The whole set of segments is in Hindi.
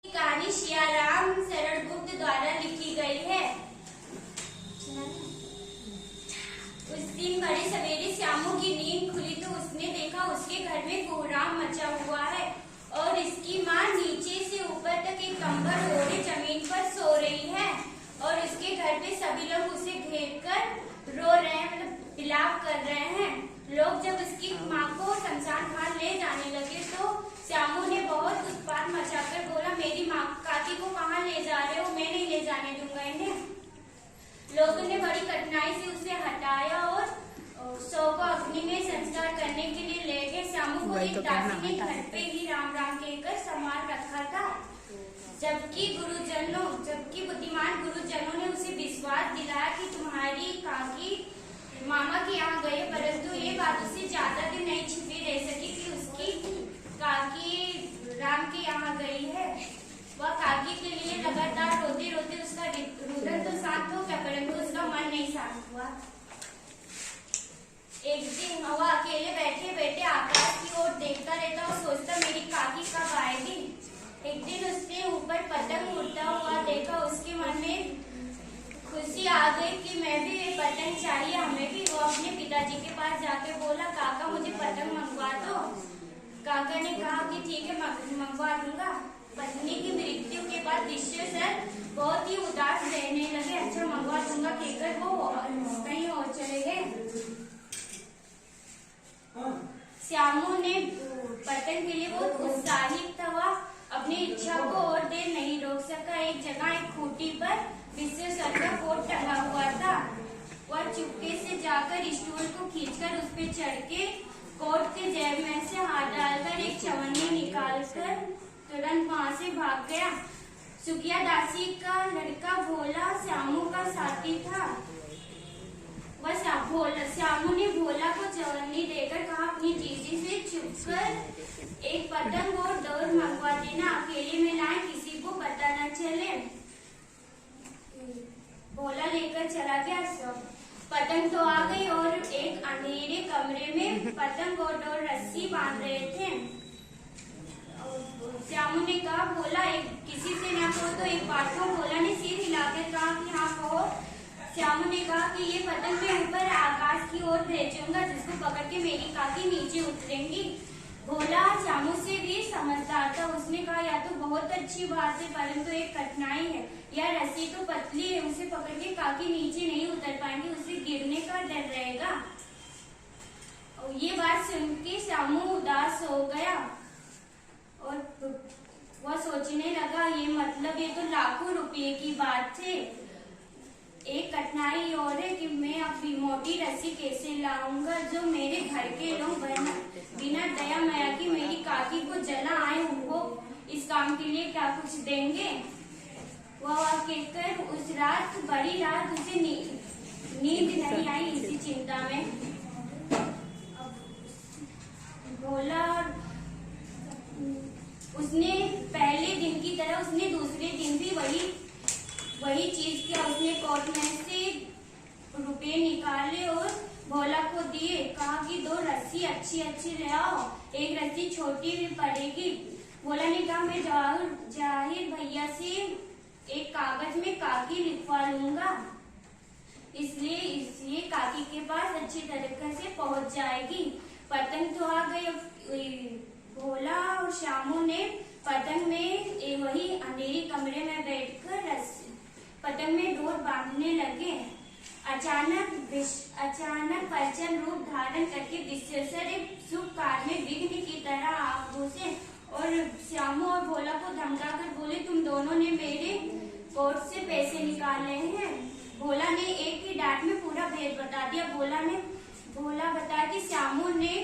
कहानी सियाराम शरणगुप्त द्वारा लिखी गई है। उस दिन बड़े सवेरे श्यामू की नींद खुली तो उसने देखा उसके घर में कोहराम मचा हुआ है और इसकी माँ नीचे से ऊपर तक एक कंबल ओढ़े जमीन पर सो रही है और उसके घर पे सभी लोग उसे घेर कर रो रहे हैं, मतलब विलाप कर रहे हैं। लोग जब उसकी माँ को शमशान घाट ले जाने लगे तो श्यामू ने बहुत उत्पात मचाकर बोला, मेरी माँ काकी को कहाँ ले जा रहे हो? मैं नहीं ले जाने दूंगा इन्हें। लोगों ने बड़ी कठिनाई से उसे हटाया और शव को अग्नि में संस्कार करने के लिए ले गए। श्यामू को एक दासी ने घर पे ही राम राम कहकर संभाल रखा था, जबकि बुद्धिमान गुरुजनों ने उसे विश्वास दिलाया कि तुम्हारी काकी मामा के यहाँ गए, परंतु ये बात उसे ज्यादा दिन नहीं छिपी रह सकी कि उसकी काकी राम के यहाँ गई है। वह काकी के लिए लगातार रोते रोते उसका रुदन तो शांत हो गया, परंतु उसका मन नहीं शांत हुआ। एक दिन वह अकेले बैठे बैठे आकाश की ओर देखता रहता और सोचता, मेरी काकी कब आएगी। एक दिन उसने ऊपर पतंग उड़ता हुआ देखा। उसके मन में खुशी आ गई कि मैं भी ये पतंग चाहिए, हमें भी। वो अपने पिताजी के पास जाके बोला, काका मुझे पतंग मंगवा दो। काका ने कहा कि ठीक है, मंगवा दूंगा। पत्नी की मृत्यु के बाद विश्वेश्वर बहुत ही उदास रहने लगे। अच्छा मंगवा दूंगा कहकर वो कहीं और चले गए। श्यामू ने पतंग के लिए बहुत उत्साहित था। वह अपनी इच्छा को और देर नहीं रोक सका। एक जगह एक खूंटी पर विश्वेश्वर का कोट टंगा हुआ था। वह चुपके से जाकर स्टूल को खींचकर उस पर चढ़ के कोट के जेब में से हाथ डालकर एक चवन्नी निकालकर तुरंत वहां से भाग गया। सुखिया दासी का लड़का भोला श्यामू का साथी था। श्यामू ने भोला को चवन्नी देकर कहा, अपनी जीजी से छुपकर एक पतंग और डोर मंगवा देना, अकेले में लाए, किसी को पता न चले। भोला लेकर चला गया। पतंग तो आ गई और एक अंधेरे कमरे में पतंग और डोर रस्सी बांध रहे थे। श्यामू ने कहा, भोला किसी से न कहो तो एक बात को। भोला ने सिर हिलाकर कहा कि हाँ कहो। श्यामू ने कहा कि ये पतंग मैं ऊपर आकाश की ओर भेजूंगा, जिसको पकड़ के मेरी काकी नीचे उतरेंगी। भोला श्यामू से भी समझदार था। उसने कहा, या तो बहुत अच्छी बात है, परंतु एक कठिनाई है। यह रस्सी तो पतली है, उसे पकड़ के काकी नीचे नहीं उतर पाएंगे, उसे गिरने का डर रहेगा। और ये बात सुन के श्यामू उदास हो गया और वह सोचने लगा, ये तो लाखों रुपये की बात है। एक कठिनाई और है कि मैं अब मोटी रस्सी कैसे लाऊंगा जो मेरे घर के लोग बिना दया माया की मेरी काकी को जला आए, उनको इस काम के लिए क्या कुछ देंगे। वह कहकर उस रात, बड़ी रात उसे नींद नहीं आई इसी चिंता में। भोला उसने पहले दिन की तरह उसने दूसरे दिन भी वही चीज किया। उसने कोट में से रुपए निकाले और भोला को दिए। कहा कि दो रस्सी अच्छी ले आओ, एक रस्सी छोटी भी पड़ेगी। भोला ने कहा, मैं जाहिर भैया से एक कागज में काकी लिखवा लूंगा, इसलिए काकी के पास अच्छी तरीके से पहुंच जाएगी। पतंग तो आ गई। भोला और श्यामू ने पतंग में वही अंधेरी कमरे में बैठकर पतंग में डोर बांधने लगे। अचानक प्रचंड रूप धारण करके विश्वेश्वर एक शुभ कार्य में विघ्न की तरह आ घुसे और श्यामू और भोला को धमकाकर बोले, तुम दोनों ने मेरे कोट से पैसे निकाले हैं। भोला ने एक ही डांट में पूरा भेद बता दिया। भोला बताया कि श्यामू ने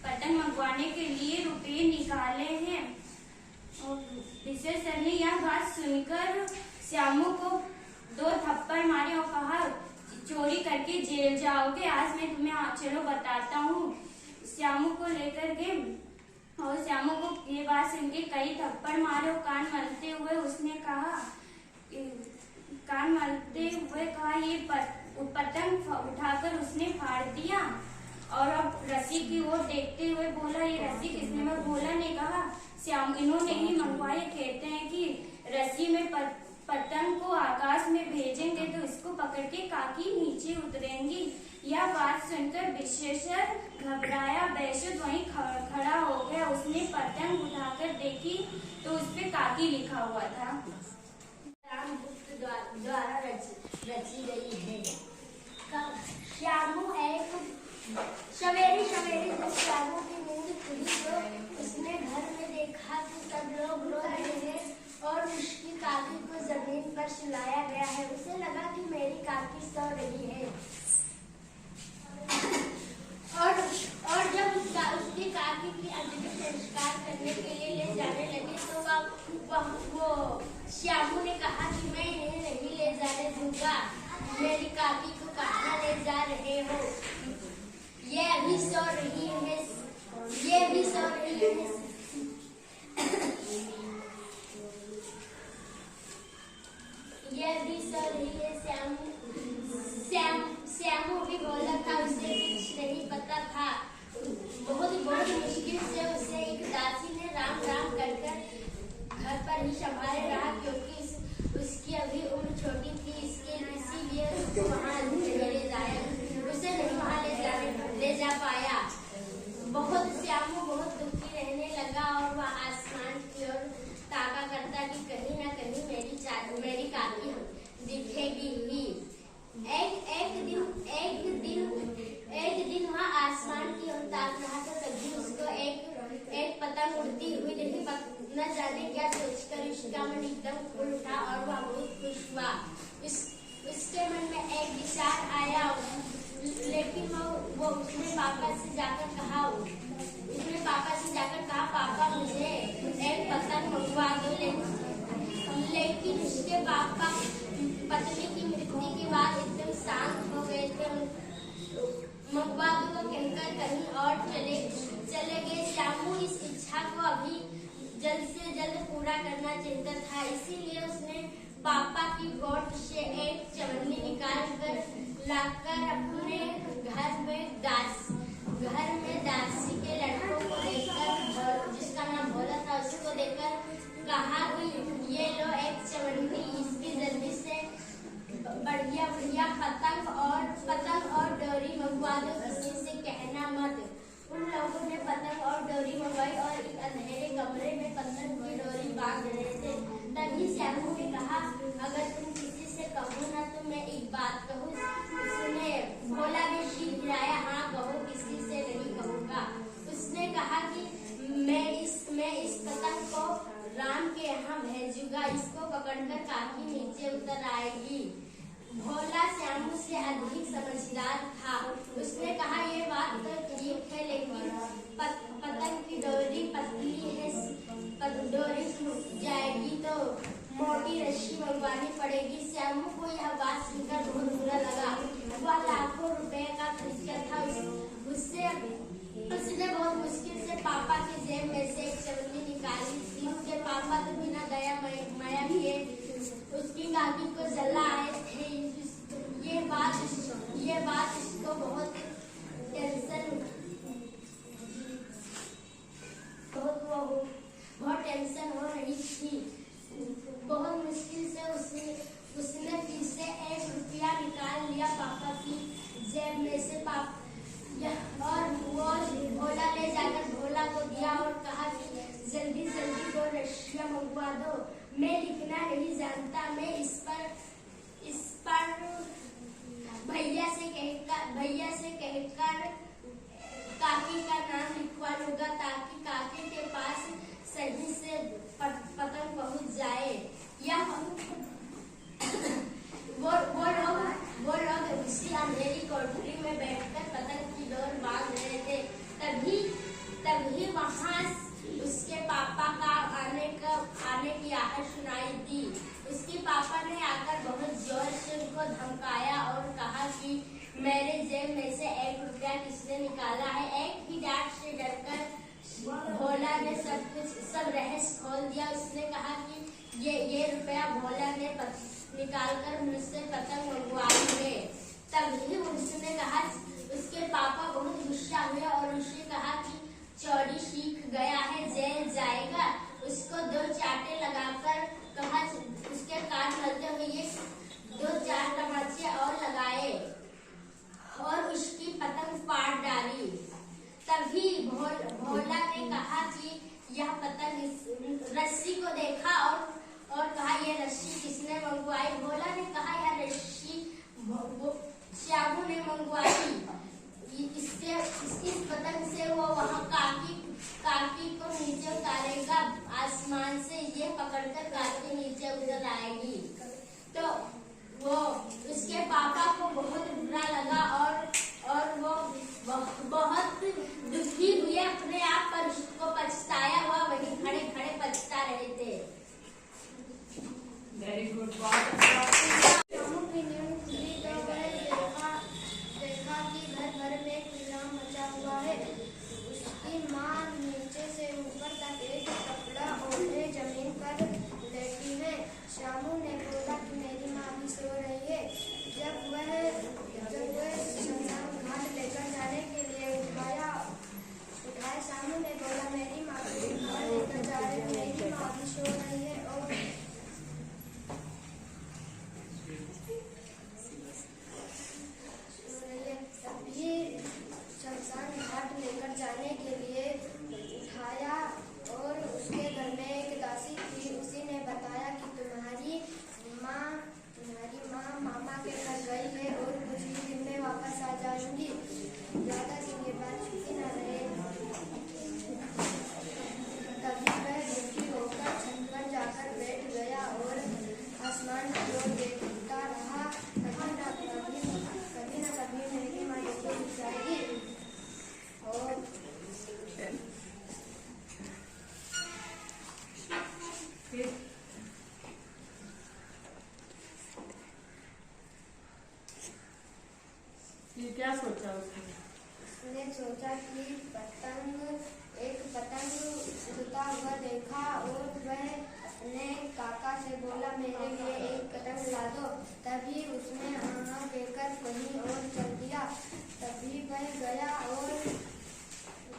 पतंग मंगवाने के लिए रुपये निकाले हैं। और विश्वेश्वर ने यह बात सुनकर श्यामू को 2 थप्पड़ मारे और कहा, चोरी करके जेल जाओगे, आज मैं तुम्हें चलो बताता हूँ। श्यामू को लेकर गए और श्यामू को ये बात सुन के कई थप्पड़ मारे और कान मलते हुए कहा ये पतंग उठाकर उसने फाड़ दिया और अब रस्सी की ओर देखते हुए बोला, ये रस्सी किसने? भोला ने कहा, श्याम इन्होंने ही मंगवाए, कहते पकड़ के काकी नीचे उतरेंगी। यह बात सुनकर विश्वेश्वर घबराया। बैसुत वहीं खड़ा हो गया। उसने पतंग उठाकर देखी तो उस पे काकी लिखा हुआ था। रामगुप्त द्वारा रची गई है। श्यामू एक सवेरे जब श्यामू की नींद खुली तो उसने घर में देखा कि सब लोग रो रहे हैं और उसकी काकी को जमीन पर सुलाया गया है। उसे लगा कि मेरी काकी सो रही है और जब उसकी काकी की अंतिम संस्कार करने के लिए ले जाने लगे तो वो श्यामू ने कहा कि मैं इन्हें नहीं ले जाने दूंगा। मेरी काकी को कहाँ ले जा रहे हो? ये अभी सो रही है। ये भी सो रही है। ये भी सो रही है। श्यामू भी बोला था, उसे कुछ नहीं पता था। बहुत मुश्किल से उसे एक दासी ने राम राम कर घर पर ही संभाले रहा, क्योंकि उसकी अभी उम्र छोटी थी। इसीलिए उसको वहाँ नहीं ले जा पाया। श्यामू बहुत दुखी रहने लगा और वह आसमान की ओर ताका करता कि कहीं न कहीं मेरी काकी दिखेगी ही। एक दिन वह आसमान की ओर ताक रहा था, तभी उसको एक पतंग उड़ती हुई देखी। न जाने क्या सोचकर उसका मन एकदम खुल उठा और वह बहुत खुश हुआ। उसके मन में एक विचार आया, लेकिन वो उसने पापा से जाकर कहा पापा मुझे एक पतंग मंगवा दो। लेकिन उसके पापा पत्नी की मृत्यु के बाद एकदम शांत हो गए थे। मंगवा दो कहकर कहीं और चले गए। श्यामू इस इच्छा को अभी जल्द से जल्द पूरा करना चाहता था, इसीलिए उसने पापा की गोद से एक चवन्नी निकाल कर लाकर अपने घर में दासी के लड़कों को देकर, जिसका नाम भोला था, उसको देकर कहा कि ये लो एक चवन्नी, इसकी जल्दी से बढ़िया पतंग और डोरी मंगवा दो, किसी से कहना मत। उन लोगों ने पतंग और डोरी मंगवाई और एक अंधेरे कमरे में पतंग की डोरी बांध रहे थे। तभी श्यामू ने कहा, अगर तुम किसी से कहो ना तो मैं एक बात कहूँ। उसने भोला ने शीश गिराया, हाँ कहो, किसी से नहीं कहूँगा। उसने कहा कि मैं इस पतंग को राम के यहाँ भेजूंगा, इसको पकड़कर काकी नीचे उतर आएगी। भोला श्यामू से अधिक समझदार था। उसने कहा, ये बात तो ठीक है, लेकिन पतंग की डोरी पतली है, डोरी टूट जाएगी तो मोटी रस्सी मंगवानी पड़ेगी। श्यामू को यह बात सुनकर बहुत बुरा लगा। वह लाखों रुपए का खर्चा था। उसने बहुत मुश्किल से पापा की जेब में से एक चवन्नी निकाली थी। उसके पापा तो बिना दया माया किए उसकी काकी को जला आए थे। ये बात इसको बहुत टेंशन हो रही थी। बहुत मुश्किल से उसने फिर से 1 रुपया निकाल लिया पापा की जेब में से और वो भोला ले जाकर भोला को दिया और कहा कि जल्दी 2 रस्सियां मंगवा दो। मैं लिखना नहीं जानता, मैं इस पर भैया से कहकर काकी का नाम लिखवा लूंगा, ताकि काकी के पास सही से पतंग पहुंच जाए। वो लोग उसी अंधेरी कोठरी में बैठकर पतंग की डोर बांध रहे थे। तभी वहां उसके पापा का आने की आहट सुनाई दी। उसके पापा ने आकर बहुत जोर से उनको धमकाया और कहा कि मेरे जेब में से 1 रुपया किसने निकाला है। एक ही डांट से डरकर भोला ने सब रहस्य खोल दिया। उसने कहा कि ये रुपया भोला ने निकालकर मुझसे पतंग मंगवाएंगे। तभी उसने कहा, उसके पापा बहुत गुस्सा हुए और उसने कहा कि चोरी सीख गया है, जेल जाएगा। उसको 2 चाटे लगाकर कहा, उसके कान मलते हुए 2-4 तमाचे और मंगवाई। इस पतंग से वो वहाँ काकी को नीचे उतारेगा, आसमान से ये पकड़कर काकी नीचे उतर आएगी। तो वो उसके पापा को बहुत बुरा लगा और वो बहुत दुखी हुए, अपने आप पर उसको पछताया हुआ वहीं खड़े खड़े पछता रहे थे। Very good. शामू की नींद खुली तो वह देखा कि घर में कोहराम मचा हुआ है। उसकी माँ नीचे से ऊपर तक एक कपड़ा ओढ़े जमीन पर लेटी है। शामू ने बोला कि मेरी माँ भी सो रही है। जब वह शमशान घाट लेकर जाने के लिए उठाया, शामू ने बोला मेरी माँ को घाट लेकर जा रहे, मेरी माँ भी सो रही है। और तभी शमशान घाट लेकर जाने के लिए उठाया और उसके घर में एक दासी थी। उसी ने बताया कि तुम्हारी माँ मामा के घर गई है और कुछ ही दिन में वापस आ जाएंगी। ज्यादा दिन ये बात छुपी न रहे। तभी वह दुखी होकर छत पर जाकर बैठ गया और आसमान की ओर देखता रहा। कभी न कभी मेरी माँ जरूर दिख जाएगी। और ये क्या सोचा उसने? उसने सोचा कि एक पतंग उड़ता हुआ देखा और वह अपने काका से बोला मेरे लिए एक पतंग ला दो। तभी उसने हाँ कहकर कहीं और चल दिया। तभी वह गया और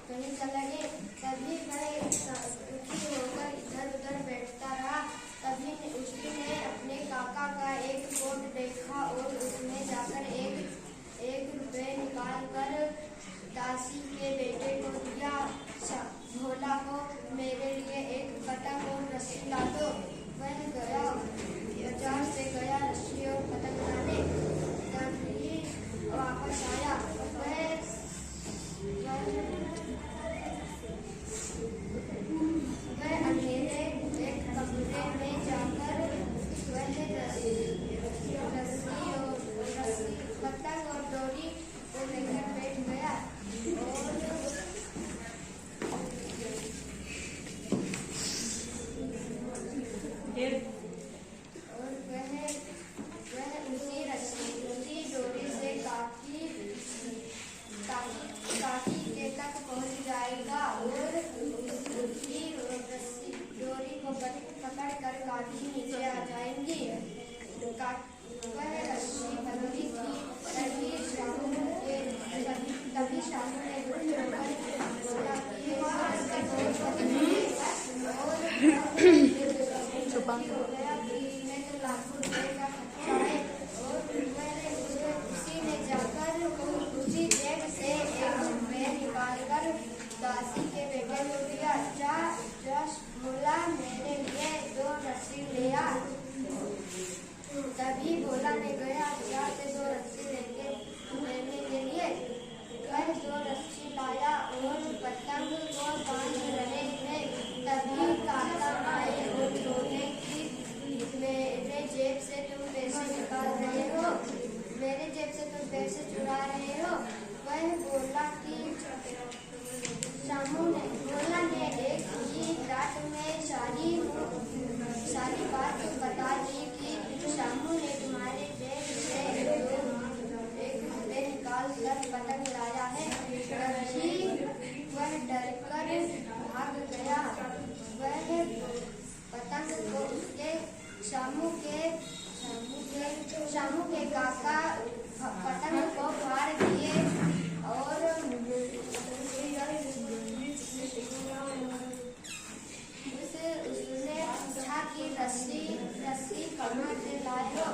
कहीं चला गया। तभी वह दुखी होकर इधर उधर बैठता रहा। तभी उसने अपने काका का एक कोट देखा और उसमें जाकर एक रुपये निकाल कर दासी के बेटे को दिया। भोला को मेरे लिए एक पतंग और रस्सी ला दो। वह गया बाजार से गया रस्सी और पतंग लाने। तभी वापस आया। वह अंधेरे एक कमरे में जाकर वह रस्सी पतंग और डोरी को लेकर बैठ गया। और वह उसी डोरी से काकी के तक पहुंच जाएगा और उसी डोरी को पकड़ कर काकी नीचे आ जाएंगी। वह रस्सी बंधी थी। तभी शामू ने दुखी होकर बोला कि हो गया कि मैं तो लाखों रुपए का खर्चा है। और उसी ने जाकर उसी जेब से एक रुपये निकाल कर दासी के बेटे को दिया। जा बोला मेरे लिए 2 रस्सी ले आ। तभी भोला ने गया बाजार से 2 रस्सी लेने के लिए। वह 2 रस्सी लाया और पतंग को बांध रहे थे। तभी काका आए और बोले कि मेरे जेब से तुम पैसे निकाल रहे हो, मेरे जेब से तुम पैसे चुरा रहे हो। वह बोला कि भोला ने एक ही रात में सारी बात बता दी कि शामू ने तुम्हारे जेब से एक रुपये निकाल कर पतंग लाया है। तभी वह डर कर भाग गया। वह पतंग को उसके शामू के काका पतंग को फाड़ दिए और उसने पूछा कि रस्सी कहाँ से लाए हो।